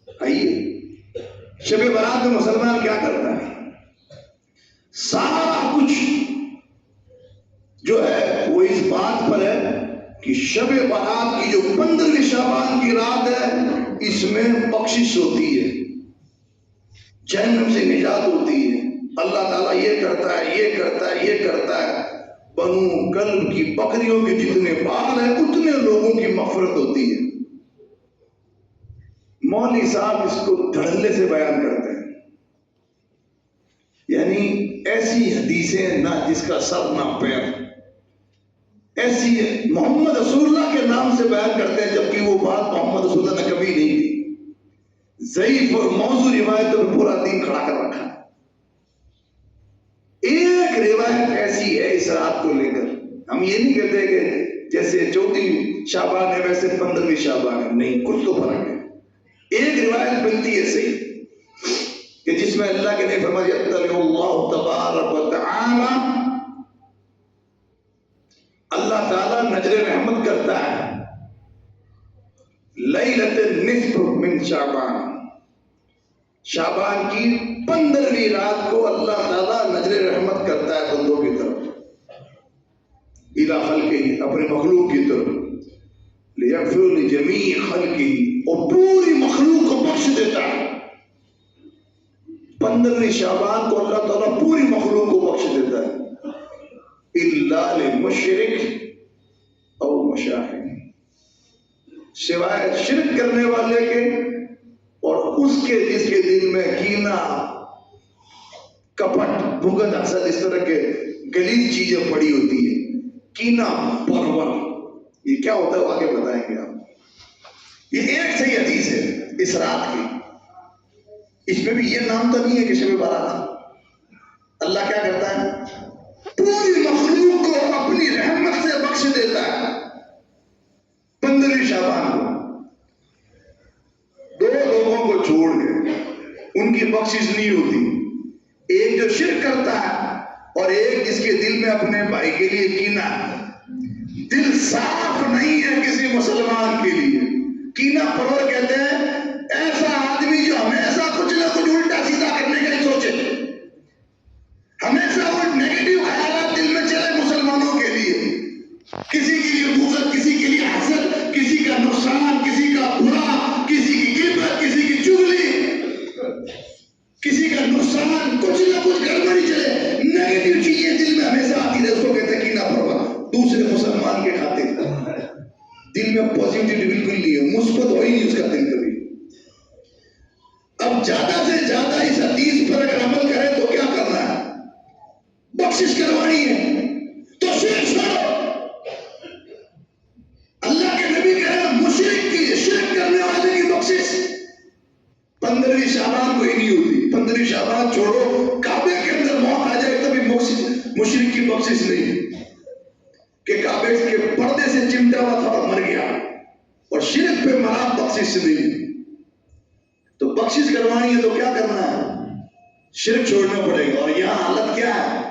آئیے شب برات میں مسلمان کیا کرتا ہے؟ سارا کچھ جو ہے وہ اس بات پر ہے کہ شب برات کی جو 15 شعبان کی رات ہے اس میں بخشش ہوتی ہے، جہنم سے نجات ہوتی ہے، اللہ تعالیٰ یہ کرتا ہے، یہ کرتا ہے، یہ کرتا ہے، بنو کلب کی بکریوں کے جتنے بال ہیں اتنے لوگوں کی مغفرت ہوتی ہے۔ مولوی صاحب اس کو دھڑلے سے بیان کرتے ہیں، یعنی ایسی حدیثیں نہ جس کا سر نہ پیر، ایسی محمد رسول اللہ کے نام سے بیان کرتے ہیں جبکہ وہ بات محمد رسول اللہ نے کبھی نہیں کی۔ ضعیف اور موضوع روایتوں میں پورا دین کھڑا کر رکھا ہے۔ ایک روایت ایسی ہے اس رات کو لے کر، ہم یہ نہیں کہتے کہ جیسے 14 شعبان ہے ویسے 15 شعبان ہے، نہیں، کچھ تو فرق ہے۔ ایک روایت ملتی ہے صحیح کہ جس میں اللہ کے نے فرمایا یطلع اللہ تبارک و تعالی، اللہ تعالیٰ نظر رحمت کرتا ہے لیلۃ النصف من شعبان، شعبان کی 15ویں رات کو اللہ تعالیٰ نظر رحمت کرتا ہے بندوں کی طرف، الی خلقہ، اپنے مخلوق کی طرف، لیغفر لجمیع خلقہ، اور پوری مخلوق کو بخش دیتا ہے۔ 15ویں شعبان کو اللہ تعالیٰ پوری مخلوق کو بخش دیتا ہے، الا لمشرک او مشاہد، سوائے شرک کرنے والے کے اور اس کے جس کے دل میں کینہ، کپٹ، بغض، حسد، اس طرح کے غلیظ چیزیں پڑی ہوتی ہیں، کینہ پرور، یہ کیا ہوتا ہے وہ آگے بتائیں گے آپ۔ یہ ایک صحیح حدیث ہے اس رات کی، اس میں بھی یہ نام تو نہیں ہے کہ شب برات۔ اللہ کیا کرتا ہے؟ پوری مخلوق کو اپنی رحمت سے بخش دیتا ہے 15 شعبان کو، 2 لوگوں کو چھوڑ کے ان کی بخشش نہیں ہوتی، ایک جو شرک کرتا ہے اور ایک جس کے دل میں اپنے بھائی کے لیے کینہ، دل صاف نہیں ہے کسی مسلمان کے لیے، کینہ پرور کہتے ہیں ایسا آدمی جو ہمیشہ کچھ نہ کچھ الٹا سیدھا کرنے کا ہی سوچے، ہمیشہ وہ نیگیٹو خیالات دل میں چلے مسلمانوں کے لیے، کسی کے لیے بغض، کسی کے لیے حسد، کسی کا نقصان، کسی کا برا، کسی کی غیبت، کسی کی چغلی، کسی کا نقصان، کچھ نہ کچھ گڑبڑی چلے، نیگیٹو چیزیں دل میں ہمیشہ آتی رہے، اس کو کہتے ہیں کینہ پرور، دوسرے مسلمان کے خاطر دل میں پازیٹیوٹی بالکل نہیں ہے، مثبت ہو ہی نہیں اس کا دل کبھی۔ اب زیادہ سے زیادہ اس حدیث پر اگر عمل کرے تو کیا کرنا ہے؟ بخشش کروانی ہے تو شرک چھوڑو۔ اللہ کے نبی کہہ رہے ہیں مشرک کی، شرک کرنے والے کی بخشش 15ویں شعبان کو ہی نہیں ہوتی۔ 15ویں شعبان چھوڑو، کعبے کے اندر موت آ جائے تبھی مشرک کی بخشش نہیں، کہ کعبے کے پردے سے چمٹا ہوا تھا اور مر گیا، اور شرک پہ مرا، بخشش نہیں۔ تو بخشش کروانی ہے تو کیا کرنا ہے؟ شرک چھوڑنا پڑے گا۔ اور یہاں حالت کیا ہے؟